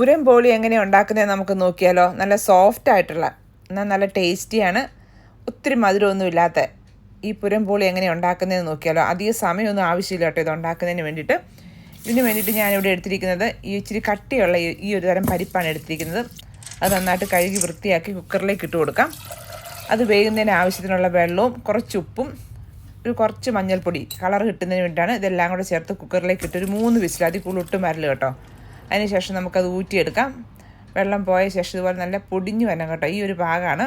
പുരം poly എങ്ങനെയാണ് ഉണ്ടാക്കുന്നത് നമുക്ക് നോക്കിയാലോ. നല്ല സോഫ്റ്റ് ആയിട്ടുള്ള എന്നാൽ നല്ല ടേസ്റ്റിയാണ്, ഒത്തിരി മധുരമൊന്നും ഇല്ലാത്ത ഈ പുരം പോളി എങ്ങനെയാണ് ഉണ്ടാക്കുന്നതെന്ന് നോക്കിയാലോ. അധികം സമയമൊന്നും ആവശ്യമില്ല കേട്ടോ ഇത് ഉണ്ടാക്കുന്നതിന് വേണ്ടിയിട്ട്. ഇതിന് വേണ്ടിയിട്ട് ഞാനിവിടെ എടുത്തിരിക്കുന്നത് ഈ ഇച്ചിരി കട്ടിയുള്ള ഈ ഒരു തരം പരിപ്പാണ് എടുത്തിരിക്കുന്നത്. അത് നന്നായിട്ട് കഴുകി വൃത്തിയാക്കി കുക്കറിലേക്ക് ഇട്ട് കൊടുക്കാം. അത് വേകുന്നതിന് ആവശ്യത്തിനുള്ള വെള്ളവും കുറച്ച് ഉപ്പും കുറച്ച് മഞ്ഞൾപ്പൊടി കളർ കിട്ടുന്നതിന് വേണ്ടിയിട്ടാണ് ഇതെല്ലാം കൂടെ ചേർത്ത് കുക്കറിലേക്ക് ഇട്ട് ഒരു 3 വിസിൽ, അതിൽ കൂടുതൽ ഒട്ടും വരല് കേട്ടോ. അതിന് ശേഷം നമുക്കത് ഊറ്റിയെടുക്കാം. വെള്ളം പോയ ശേഷം ഇതുപോലെ നല്ല പൊടിഞ്ഞ് വരണം കേട്ടോ. ഈ ഒരു ഭാഗമാണ്.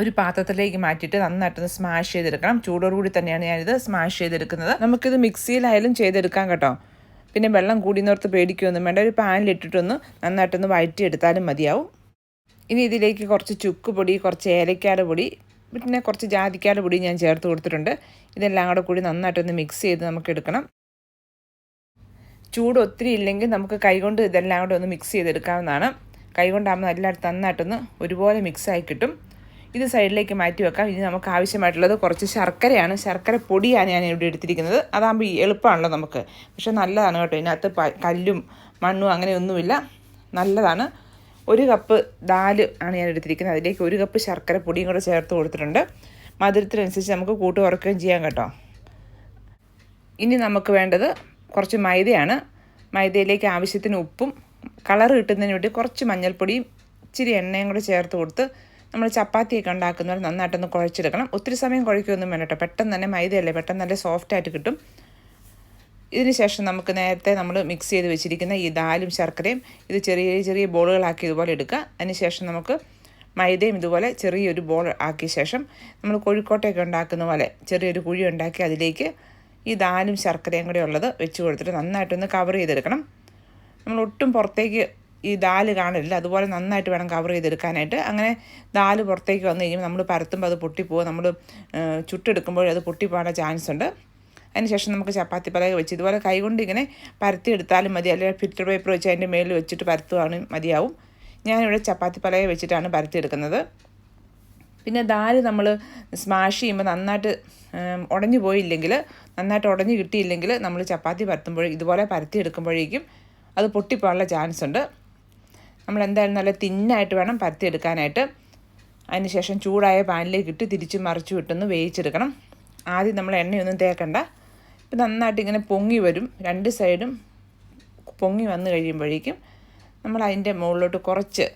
ഒരു പാത്രത്തിലേക്ക് മാറ്റിയിട്ട് നന്നായിട്ടൊന്ന് സ്മാഷ് ചെയ്തെടുക്കണം. ചൂടോടുകൂടി തന്നെയാണ് ഞാനിത് സ്മാഷ് ചെയ്തെടുക്കുന്നത്. നമുക്കിത് മിക്സിയിലായാലും ചെയ്തെടുക്കാം കേട്ടോ. പിന്നെ വെള്ളം കൂടിയെന്നോർത്ത് പേടിക്കുകയൊന്നും വേണ്ട. ഒരു പാനിലിട്ടിട്ടൊന്ന് നന്നായിട്ടൊന്ന് വഴറ്റിയെടുത്താലും മതിയാവും. ഇനി ഇതിലേക്ക് കുറച്ച് ചുക്ക് പൊടി, കുറച്ച് ഏലക്കാട് പൊടി, പിന്നെ കുറച്ച് ജാതിക്കാട് പൊടി ഞാൻ ചേർത്ത് കൊടുത്തിട്ടുണ്ട്. ഇതെല്ലാം കൂടെ കൂടി നന്നായിട്ടൊന്ന് മിക്സ് ചെയ്ത് നമുക്ക് എടുക്കണം. ചൂട് ഒത്തിരി ഇല്ലെങ്കിൽ നമുക്ക് കൈകൊണ്ട് ഇതെല്ലാം കൂടെ ഒന്ന് മിക്സ് ചെയ്തെടുക്കാവുന്നതാണ്. കൈകൊണ്ടാകുമ്പോൾ എല്ലായിടത്തും നന്നായിട്ടൊന്ന് ഒരുപോലെ മിക്സായി കിട്ടും. ഇത് സൈഡിലേക്ക് മാറ്റി വെക്കാം. ഇനി നമുക്ക് ആവശ്യമായിട്ടുള്ളത് കുറച്ച് ശർക്കരയാണ്. ശർക്കര പൊടിയാണ് ഞാൻ ഇവിടെ എടുത്തിരിക്കുന്നത്. അതാകുമ്പോൾ എളുപ്പമാണല്ലോ നമുക്ക്. പക്ഷേ നല്ലതാണ് കേട്ടോ. ഇതിനകത്ത് കല്ലും മണ്ണും അങ്ങനെയൊന്നുമില്ല, നല്ലതാണ്. 1 കപ്പ് ദാൽ ആണ് ഞാൻ എടുത്തിരിക്കുന്നത്. അതിലേക്ക് 1 കപ്പ് ശർക്കര പൊടിയും കൂടെ ചേർത്ത് കൊടുത്തിട്ടുണ്ട്. മധുരത്തിനനുസരിച്ച് നമുക്ക് കൂട്ട് കുറയ്ക്കുകയും ചെയ്യാം കേട്ടോ. ഇനി നമുക്ക് വേണ്ടത് കുറച്ച് മൈദയാണ്. മൈദയിലേക്ക് ആവശ്യത്തിന് ഉപ്പും കളർ കിട്ടുന്നതിന് വേണ്ടി കുറച്ച് മഞ്ഞൾപ്പൊടിയും ഇച്ചിരി എണ്ണയും കൂടെ ചേർത്ത് കൊടുത്ത് നമ്മൾ ചപ്പാത്തിയൊക്കെ ഉണ്ടാക്കുന്നവർ നന്നായിട്ടൊന്ന് കുഴച്ചെടുക്കണം. ഒത്തിരി സമയം കുഴയ്ക്കൊന്നും വേണ്ട കേട്ടോ. പെട്ടെന്ന് തന്നെ മൈദയല്ലേ, പെട്ടെന്ന് നല്ല സോഫ്റ്റായിട്ട് കിട്ടും. ഇതിന് ശേഷം നമുക്ക് നേരത്തെ നമ്മൾ മിക്സ് ചെയ്ത് വെച്ചിരിക്കുന്ന ഈ ദാലും ശർക്കരയും ഇത് ചെറിയ ചെറിയ ബോളുകളാക്കി ഇതുപോലെ എടുക്കുക. അതിന് ശേഷം നമുക്ക് മൈദയും ഇതുപോലെ ചെറിയൊരു ബോൾ ആക്കിയ ശേഷം നമ്മൾ കോഴിക്കോട്ടയൊക്കെ ഉണ്ടാക്കുന്ന പോലെ ചെറിയൊരു കുഴി ഉണ്ടാക്കി അതിലേക്ക് ഈ ദാലും ശർക്കരയും കൂടെ ഉള്ളത് വെച്ച് കൊടുത്തിട്ട് നന്നായിട്ടൊന്ന് കവർ ചെയ്തെടുക്കണം. നമ്മൾ ഒട്ടും പുറത്തേക്ക് ഈ ദാല് കാണില്ല, അതുപോലെ നന്നായിട്ട് വേണം കവർ ചെയ്തെടുക്കാനായിട്ട്. അങ്ങനെ ദാല് പുറത്തേക്ക് വന്നു കഴിയുമ്പോൾ നമ്മൾ പരത്തുമ്പോൾ അത് പൊട്ടിപ്പോകും. നമ്മൾ ചുട്ടെടുക്കുമ്പോൾ അത് പൊട്ടിപ്പോകാനുള്ള ചാൻസ് ഉണ്ട്. അതിനുശേഷം നമുക്ക് ചപ്പാത്തി പലക വെച്ച് ഇതുപോലെ കൈകൊണ്ട് ഇങ്ങനെ പരത്തിയെടുത്താലും മതി, അല്ലെങ്കിൽ ഫിൽറ്റർ പേപ്പർ വെച്ച് അതിൻ്റെ മേളിൽ വെച്ചിട്ട് പരത്തുവാനും മതിയാവും. ഞാനിവിടെ ചപ്പാത്തി പലക വെച്ചിട്ടാണ് പരത്തിയെടുക്കുന്നത്. പിന്നെ ദാല് നമ്മൾ സ്മാഷ് ചെയ്യുമ്പോൾ നന്നായിട്ട് ഉടഞ്ഞു പോയില്ലെങ്കിൽ, നന്നായിട്ട് ഉടഞ്ഞു കിട്ടിയില്ലെങ്കിൽ നമ്മൾ ചപ്പാത്തി പരത്തുമ്പോൾ ഇതുപോലെ പരത്തിയെടുക്കുമ്പോഴേക്കും അത് പൊട്ടിപ്പോകാനുള്ള ചാൻസ് ഉണ്ട്. നമ്മൾ എന്തായാലും നല്ല തിന്നായിട്ട് വേണം പരത്തിയെടുക്കാനായിട്ട്. അതിന് ശേഷം ചൂടായ പാനിലേക്ക് ഇട്ട് തിരിച്ചും മറിച്ചും ഇട്ടൊന്ന് വേവിച്ചെടുക്കണം. ആദ്യം നമ്മൾ എണ്ണയൊന്നും തേക്കണ്ട. ഇപ്പം നന്നായിട്ട് ഇങ്ങനെ പൊങ്ങി വരും. 2 സൈഡും പൊങ്ങി വന്നു കഴിയുമ്പോഴേക്കും നമ്മൾ അതിൻ്റെ മുകളിലോട്ട് കുറച്ച്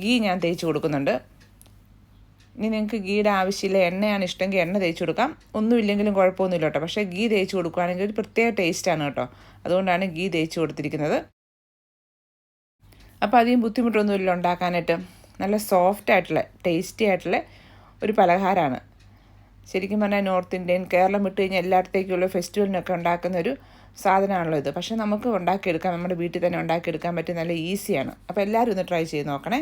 ഗീ ഞാൻ തേച്ച് കൊടുക്കുന്നുണ്ട്. ഇനി നിങ്ങൾക്ക് ഗീയുടെ ആവശ്യമില്ല, എണ്ണയാണ് ഇഷ്ടമെങ്കിൽ എണ്ണ തേച്ച് കൊടുക്കാം. ഒന്നുമില്ലെങ്കിലും കുഴപ്പമൊന്നുമില്ല കേട്ടോ. പക്ഷേ ഗീ തേച്ച് കൊടുക്കുകയാണെങ്കിൽ ഒരു പ്രത്യേക ടേസ്റ്റാണ് കേട്ടോ. അതുകൊണ്ടാണ് ഗീ തേച്ച് കൊടുത്തിരിക്കുന്നത്. അപ്പോൾ അധികം ബുദ്ധിമുട്ടൊന്നുമില്ല ഉണ്ടാക്കാനായിട്ട്. നല്ല സോഫ്റ്റ് ആയിട്ടുള്ള ടേസ്റ്റി ആയിട്ടുള്ള ഒരു പലഹാരമാണ്. ശരിക്കും പറഞ്ഞാൽ നോർത്ത് ഇന്ത്യൻ, കേരളം വിട്ട് കഴിഞ്ഞാൽ എല്ലായിടത്തേക്കുള്ള ഫെസ്റ്റിവലിനൊക്കെ ഉണ്ടാക്കുന്ന ഒരു സാധനമാണല്ലോ ഇത്. പക്ഷേ നമുക്ക് ഉണ്ടാക്കിയെടുക്കാം, നമ്മുടെ വീട്ടിൽ തന്നെ ഉണ്ടാക്കിയെടുക്കാൻ പറ്റും. നല്ല ഈസിയാണ്. അപ്പോൾ എല്ലാവരും ഒന്ന് ട്രൈ ചെയ്ത് നോക്കണേ.